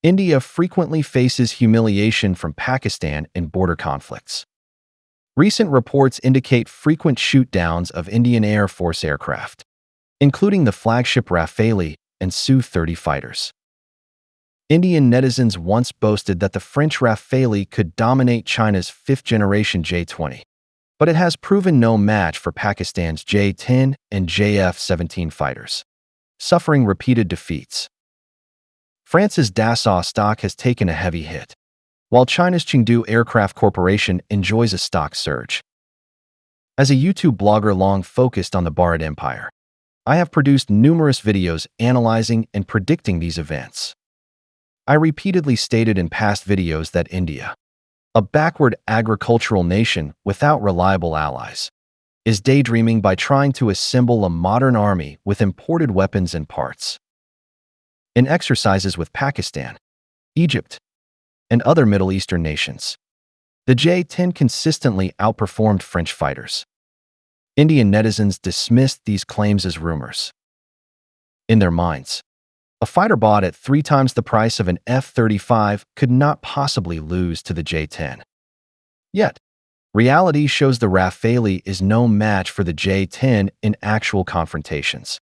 India frequently faces humiliation from Pakistan in border conflicts. Recent reports indicate frequent shoot-downs of Indian Air Force aircraft, including the flagship Rafale and Su-30 fighters. Indian netizens once boasted that the French Rafale could dominate China's fifth-generation J-20, but it has proven no match for Pakistan's J-10 and JF-17 fighters, suffering repeated defeats. France's Dassault stock has taken a heavy hit, while China's Chengdu Aircraft Corporation enjoys a stock surge. As a YouTube blogger long focused on the Bharat Empire, I have produced numerous videos analyzing and predicting these events. I repeatedly stated in past videos that India, a backward agricultural nation without reliable allies, is daydreaming by trying to assemble a modern army with imported weapons and parts. In exercises with Pakistan, Egypt, and other Middle Eastern nations, the J-10 consistently outperformed French fighters. Indian netizens dismissed these claims as rumors. In their minds, a fighter bought at 3 times the price of an F-35 could not possibly lose to the J-10. Yet, reality shows the Rafale is no match for the J-10 in actual confrontations,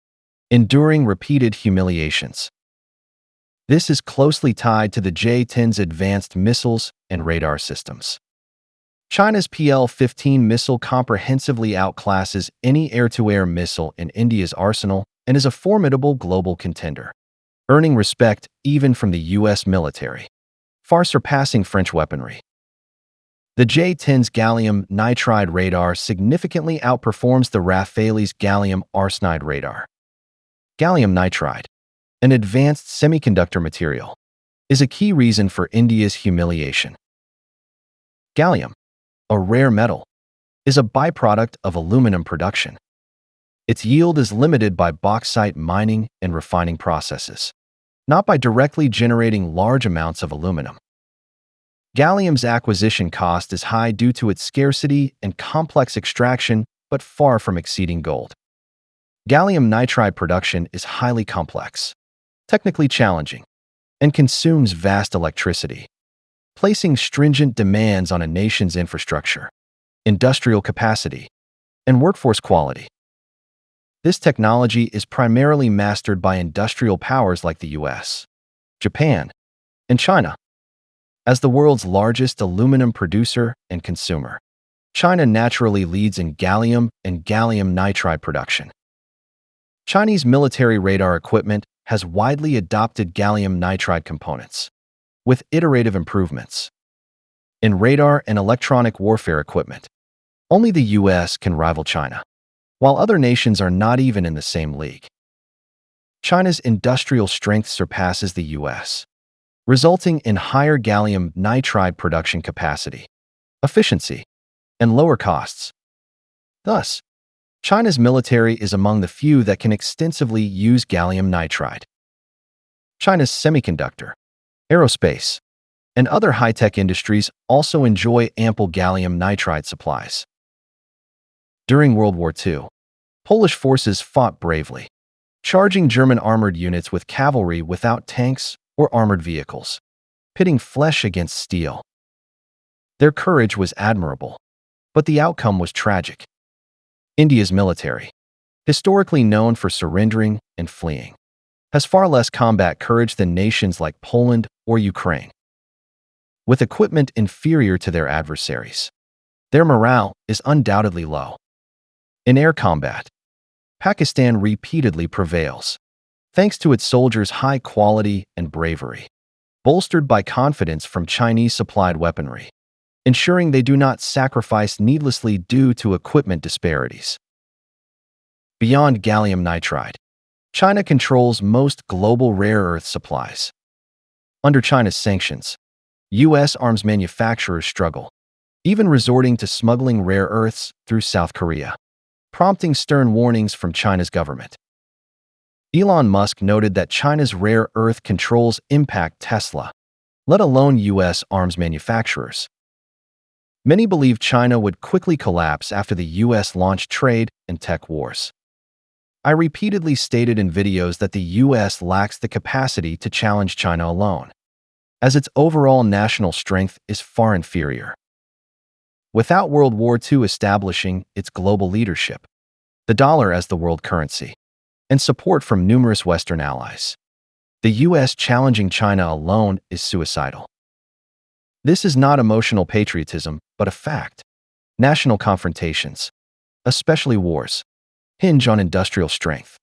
enduring repeated humiliations. This is closely tied to the J-10's advanced missiles and radar systems. China's PL-15 missile comprehensively outclasses any air-to-air missile in India's arsenal and is a formidable global contender, earning respect even from the U.S. military, far surpassing French weaponry. The J-10's gallium nitride radar significantly outperforms the Rafale's gallium arsenide radar. Gallium nitride, an advanced semiconductor material, is a key reason for India's humiliation. Gallium, a rare metal, is a byproduct of aluminum production. Its yield is limited by bauxite mining and refining processes, not by directly generating large amounts of aluminum. Gallium's acquisition cost is high due to its scarcity and complex extraction, but far from exceeding gold. Gallium nitride production is highly complex, technically challenging, and consumes vast electricity, placing stringent demands on a nation's infrastructure, industrial capacity, and workforce quality. This technology is primarily mastered by industrial powers like the US, Japan, and China. As the world's largest aluminum producer and consumer, China naturally leads in gallium and gallium nitride production. Chinese military radar equipment has widely adopted gallium nitride components, with iterative improvements. In radar and electronic warfare equipment, only the US can rival China, while other nations are not even in the same league. China's industrial strength surpasses the US, resulting in higher gallium nitride production capacity, efficiency, and lower costs. Thus, China's military is among the few that can extensively use gallium nitride. China's semiconductor, aerospace, and other high-tech industries also enjoy ample gallium nitride supplies. During World War II, Polish forces fought bravely, charging German armored units with cavalry without tanks or armored vehicles, pitting flesh against steel. Their courage was admirable, but the outcome was tragic. India's military, historically known for surrendering and fleeing, has far less combat courage than nations like Poland or Ukraine. With equipment inferior to their adversaries, their morale is undoubtedly low. In air combat, Pakistan repeatedly prevails, thanks to its soldiers' high quality and bravery, bolstered by confidence from Chinese-supplied weaponry, ensuring they do not sacrifice needlessly due to equipment disparities. Beyond gallium nitride, China controls most global rare earth supplies. Under China's sanctions, U.S. arms manufacturers struggle, even resorting to smuggling rare earths through South Korea, prompting stern warnings from China's government. Elon Musk noted that China's rare earth controls impact Tesla, let alone U.S. arms manufacturers. Many believe China would quickly collapse after the U.S. launched trade and tech wars. I repeatedly stated in videos that the U.S. lacks the capacity to challenge China alone. as its overall national strength is far inferior. Without World War II establishing its global leadership, the dollar as the world currency, and support from numerous Western allies, the U.S. challenging China alone is suicidal. This is not emotional patriotism, but a fact. National confrontations, especially wars, hinge on industrial strength.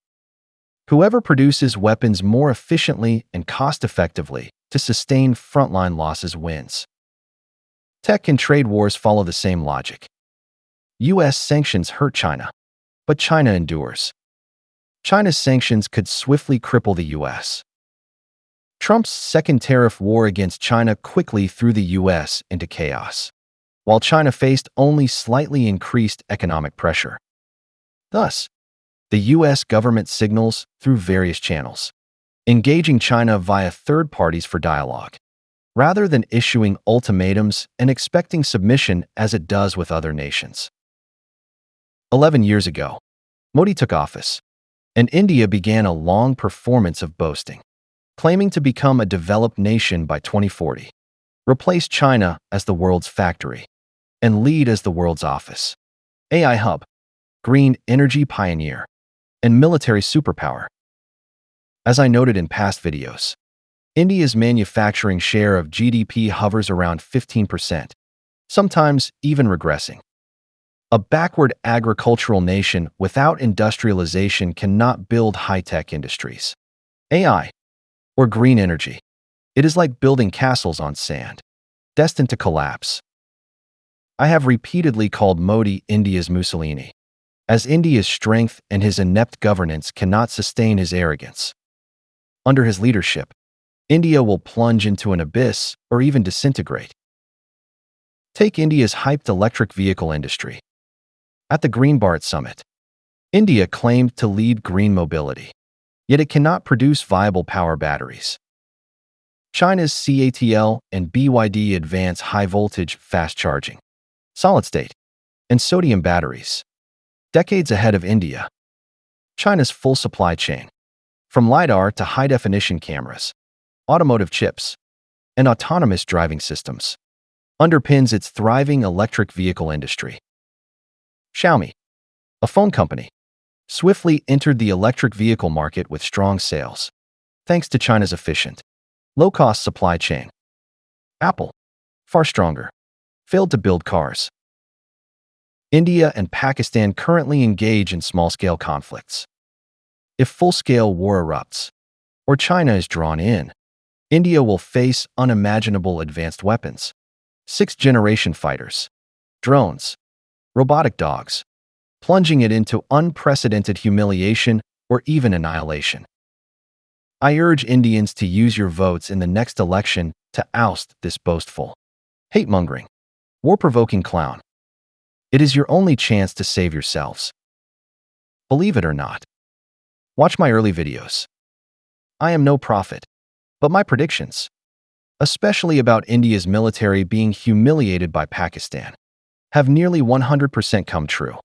Whoever produces weapons more efficiently and cost-effectively to sustain frontline losses wins. Tech and trade wars follow the same logic. U.S. sanctions hurt China, but China endures. China's sanctions could swiftly cripple the U.S. Trump's second tariff war against China quickly threw the U.S. into chaos, while China faced only slightly increased economic pressure. Thus, the U.S. government signals through various channels, engaging China via third parties for dialogue, rather than issuing ultimatums and expecting submission as it does with other nations. 11 years ago, Modi took office, and India began a long performance of boasting, claiming to become a developed nation by 2040, replace China as the world's factory, and lead as the world's office, AI hub, green energy pioneer, and military superpower. As I noted in past videos, India's manufacturing share of GDP hovers around 15%, sometimes even regressing. A backward agricultural nation without industrialization cannot build high-tech industries, AI, or green energy. It is like building castles on sand, destined to collapse. I have repeatedly called Modi India's Mussolini, as India's strength and his inept governance cannot sustain his arrogance. Under his leadership, India will plunge into an abyss or even disintegrate. Take India's hyped electric vehicle industry. At the Green Bharat Summit, India claimed to lead green mobility, yet it cannot produce viable power batteries. China's CATL and BYD advance high-voltage fast charging, solid-state, and sodium batteries, decades ahead of India. China's full supply chain, from LiDAR to high-definition cameras, automotive chips, and autonomous driving systems, underpins its thriving electric vehicle industry. Xiaomi, a phone company, swiftly entered the electric vehicle market with strong sales, thanks to China's efficient, low-cost supply chain. Apple, far stronger, failed to build cars. India and Pakistan currently engage in small-scale conflicts. If full-scale war erupts, or China is drawn in, India will face unimaginable advanced weapons, sixth-generation fighters, drones, robotic dogs, plunging it into unprecedented humiliation or even annihilation. I urge Indians to use your votes in the next election to oust this boastful, hate-mongering, war-provoking clown. It is your only chance to save yourselves. Believe it or not. Watch my early videos. I am no prophet, but my predictions, especially about India's military being humiliated by Pakistan, have nearly 100% come true.